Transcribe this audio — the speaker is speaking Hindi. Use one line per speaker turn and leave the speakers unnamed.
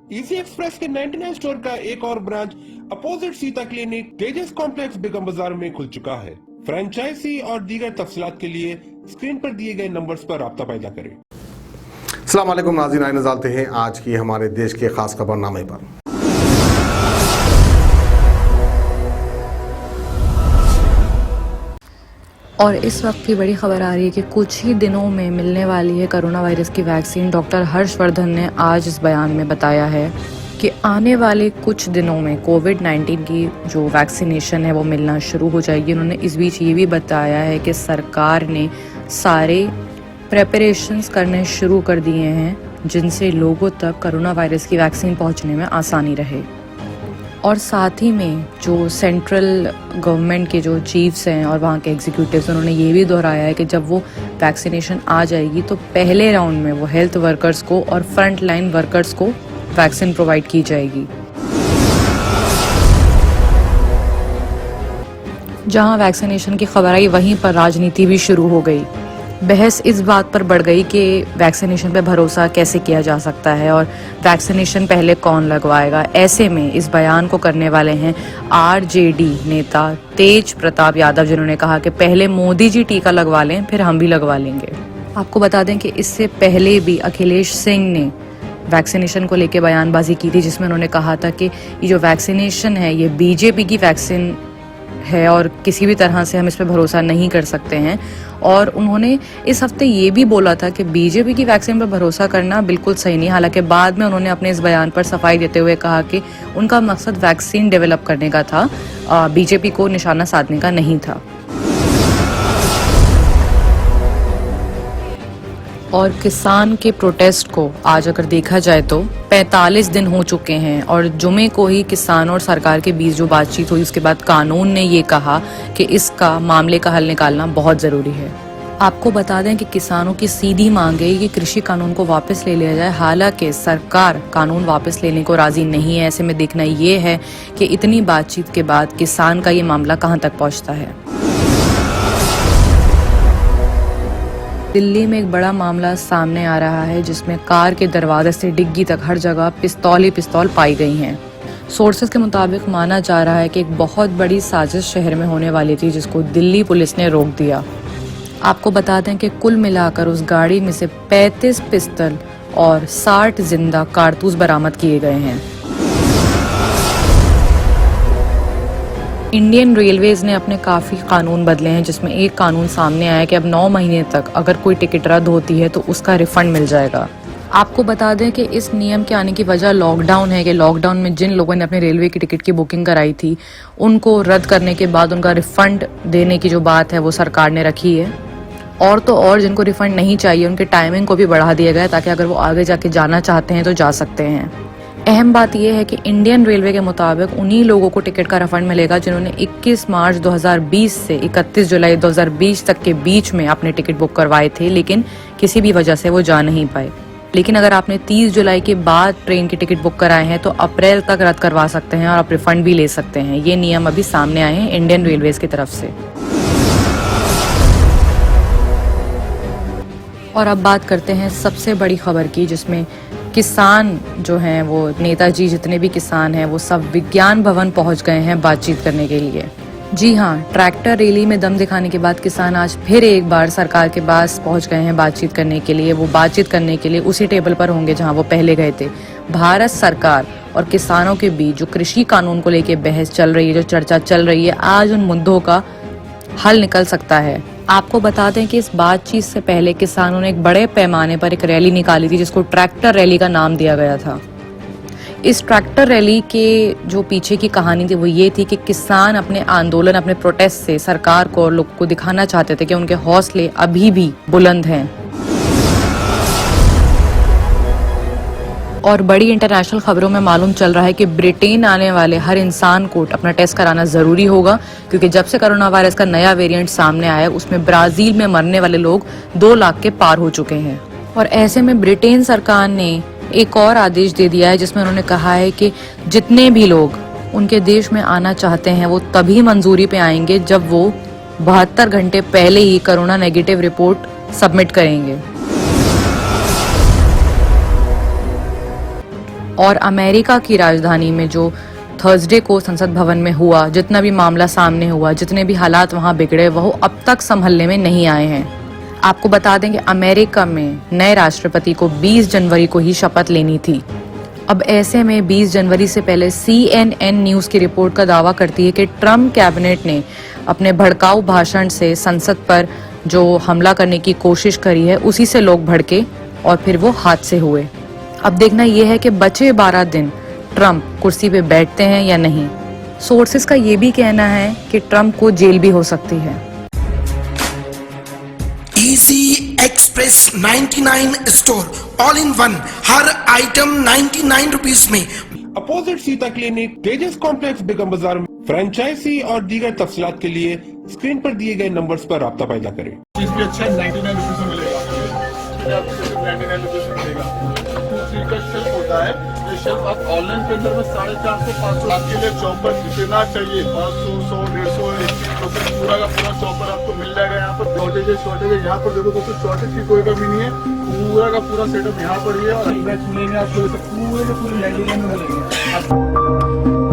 इजी एक्सप्रेस के 99 स्टोर का एक और ब्रांच अपोजिट सीता क्लिनिक तेजस कॉम्प्लेक्स बेगम बाजार में खुल चुका है। फ्रेंचाइजी और दीगर तफसीलात के लिए स्क्रीन पर दिए गए नंबर्स पर राब्ता पैदा करें।
अस्सलाम वालेकुम नाज़रीन, आइए नज़ारते हैं आज की हमारे देश के खास खबरनामे पर।
और इस वक्त की बड़ी खबर आ रही है कि कुछ ही दिनों में मिलने वाली है कोरोना वायरस की वैक्सीन। डॉक्टर हर्षवर्धन ने आज इस बयान में बताया है कि आने वाले कुछ दिनों में कोविड-19 की जो वैक्सीनेशन है वो मिलना शुरू हो जाएगी। उन्होंने इस बीच ये भी बताया है कि सरकार ने सारे प्रेपरेशंस करने शुरू कर दिए हैं जिनसे लोगों तक कोरोना वायरस की वैक्सीन पहुंचने में आसानी रहे। और साथ ही में जो सेंट्रल गवर्नमेंट के जो चीफ्स हैं और वहाँ के एग्जीक्यूटिव्स, उन्होंने ये भी दोहराया है कि जब वो वैक्सीनेशन आ जाएगी तो पहले राउंड में वो हेल्थ वर्कर्स को और फ्रंट लाइन वर्कर्स को वैक्सीन प्रोवाइड की जाएगी। जहाँ वैक्सीनेशन की खबर आई वहीं पर राजनीति भी शुरू हो गई। बहस इस बात पर बढ़ गई कि वैक्सीनेशन पे भरोसा कैसे किया जा सकता है और वैक्सीनेशन पहले कौन लगवाएगा। ऐसे में इस बयान को करने वाले हैं आरजेडी नेता तेज प्रताप यादव, जिन्होंने कहा कि पहले मोदी जी टीका लगवा लें फिर हम भी लगवा लेंगे। आपको बता दें कि इससे पहले भी अखिलेश सिंह ने वैक्सीनेशन को लेकर बयानबाजी की थी, जिसमें उन्होंने कहा था कि ये जो वैक्सीनेशन है ये बीजेपी की वैक्सीन है और किसी भी तरह से हम इस पर भरोसा नहीं कर सकते हैं। और उन्होंने इस हफ्ते ये भी बोला था कि बीजेपी की वैक्सीन पर भरोसा करना बिल्कुल सही नहीं। हालांकि बाद में उन्होंने अपने इस बयान पर सफाई देते हुए कहा कि उनका मकसद वैक्सीन डेवलप करने का था, बीजेपी को निशाना साधने का नहीं था। और किसान के प्रोटेस्ट को आज अगर देखा जाए तो 45 दिन हो चुके हैं और जुमे को ही किसान और सरकार के बीच जो बातचीत हुई उसके बाद कानून ने ये कहा कि इसका मामले का हल निकालना बहुत ज़रूरी है। आपको बता दें कि किसानों की सीधी मांग है कि कृषि कानून को वापस ले लिया जाए। हालांकि सरकार कानून वापस लेने को राजी नहीं है। ऐसे में देखना ये है कि इतनी बातचीत के बाद किसान का ये मामला कहाँ तक पहुँचता है। दिल्ली में एक बड़ा मामला सामने आ रहा है जिसमें कार के दरवाजे से डिग्गी तक हर जगह पिस्तौल ही पिस्तौल पाई गई हैं। सोर्सेज के मुताबिक माना जा रहा है कि एक बहुत बड़ी साजिश शहर में होने वाली थी जिसको दिल्ली पुलिस ने रोक दिया। आपको बता दें कि कुल मिलाकर उस गाड़ी में से 35 पिस्तौल और 60 जिंदा कारतूस बरामद किए गए हैं। इंडियन रेलवेज ने अपने काफ़ी कानून बदले हैं, जिसमें एक कानून सामने आया कि अब 9 महीने तक अगर कोई टिकट रद्द होती है तो उसका रिफंड मिल जाएगा। आपको बता दें कि इस नियम के आने की वजह लॉकडाउन है कि लॉकडाउन में जिन लोगों ने अपने रेलवे की टिकट की बुकिंग कराई थी उनको रद्द करने के बाद उनका रिफंड देने की जो बात है वो सरकार ने रखी है। और तो और जिनको रिफंड नहीं चाहिए उनके टाइमिंग को भी बढ़ा दिया गया ताकि अगर वो आगे जाके जाना चाहते हैं तो जा सकते हैं। अहम बात यह है कि इंडियन रेलवे के मुताबिक उन्हीं लोगों को टिकट का रिफंड मिलेगा जिन्होंने 21 मार्च 2020 से 31 जुलाई 2020 तक के बीच में अपने टिकट बुक करवाए थे, लेकिन किसी भी वजह से वो जा नहीं पाए। लेकिन अगर आपने 30 जुलाई के बाद ट्रेन की टिकट बुक कराए हैं तो अप्रैल तक रद्द करवा सकते हैं और आप रिफंड भी ले सकते हैं। ये नियम अभी सामने आए हैं इंडियन रेलवेज की तरफ से। और अब बात करते हैं सबसे बड़ी खबर की, जिसमें किसान जो हैं वो नेताजी जितने भी किसान हैं वो सब विज्ञान भवन पहुंच गए हैं बातचीत करने के लिए। जी हाँ, ट्रैक्टर रैली में दम दिखाने के बाद किसान आज फिर एक बार सरकार के पास पहुंच गए हैं बातचीत करने के लिए। वो बातचीत करने के लिए उसी टेबल पर होंगे जहां वो पहले गए थे। भारत सरकार और किसानों के बीच जो कृषि कानून को लेकर बहस चल रही है, जो चर्चा चल रही है, आज उन मुद्दों का हल निकल सकता है। आपको बता दें कि इस बातचीत से पहले किसानों ने एक बड़े पैमाने पर एक रैली निकाली थी जिसको ट्रैक्टर रैली का नाम दिया गया था। इस ट्रैक्टर रैली के जो पीछे की कहानी थी वो ये थी कि किसान अपने आंदोलन, अपने प्रोटेस्ट से सरकार को और लोगों को दिखाना चाहते थे कि उनके हौसले अभी भी बुलंद हैं। और बड़ी इंटरनेशनल खबरों में मालूम चल रहा है कि ब्रिटेन आने वाले हर इंसान को अपना टेस्ट कराना ज़रूरी होगा, क्योंकि जब से कोरोना वायरस का नया वेरिएंट सामने आया उसमें ब्राज़ील में मरने वाले लोग 2 लाख के पार हो चुके हैं। और ऐसे में ब्रिटेन सरकार ने एक और आदेश दे दिया है जिसमें उन्होंने कहा है कि जितने भी लोग उनके देश में आना चाहते हैं वो तभी मंजूरी पे आएंगे जब वो 72 घंटे पहले ही कोरोना नेगेटिव रिपोर्ट सबमिट करेंगे। और अमेरिका की राजधानी में जो थर्सडे को संसद भवन में हुआ, जितना भी मामला सामने हुआ, जितने भी हालात वहां बिगड़े, वह अब तक संभलने में नहीं आए हैं। आपको बता दें कि अमेरिका में नए राष्ट्रपति को 20 जनवरी को ही शपथ लेनी थी। अब ऐसे में 20 जनवरी से पहले CNN न्यूज़ की रिपोर्ट का दावा करती है कि ट्रम्प कैबिनेट ने अपने भड़काऊ भाषण से संसद पर जो हमला करने की कोशिश करी है, उसी से लोग भड़के और फिर वो हादसे हुए। अब देखना यह है कि बचे 12 दिन ट्रम्प कुर्सी पे बैठते हैं या नहीं। सोर्सेस का ये भी कहना है कि ट्रम्प को जेल भी हो सकती है।
Easy express 99 store all in one, her item 99 rupees में।
अपोजिट सीता क्लिनिक, तेजस कॉम्प्लेक्स, बेगम बाजार में। फ्रेंचाइजी और दीगर तफसीलात के लिए स्क्रीन पर दिए गए नंबर्स पर राब्ता पैदा करें।
चीज भी अच्छा 99 रुपीज में मिलेगा। आपको सिर्फ 99 रुपीज में मिलेगा। 2-3 का शेल्फ होता है, ये शेल्फ आप ऑनलाइन के अंदर में 450-500 आपके लिए चॉपर जितना चाहिए 500, 100, 150, 80% पूरा का पूरा चॉपर आपको मिल जाएगा। यहाँ पर शॉर्टेज यहाँ पर देखो दोस्तों, शॉर्टेज की कोई कमी नहीं है। पूरा का पूरा सेटअप यहाँ पर ही है और मिलेंगे आपको पूरे के पूरे 99 में मिलेंगे।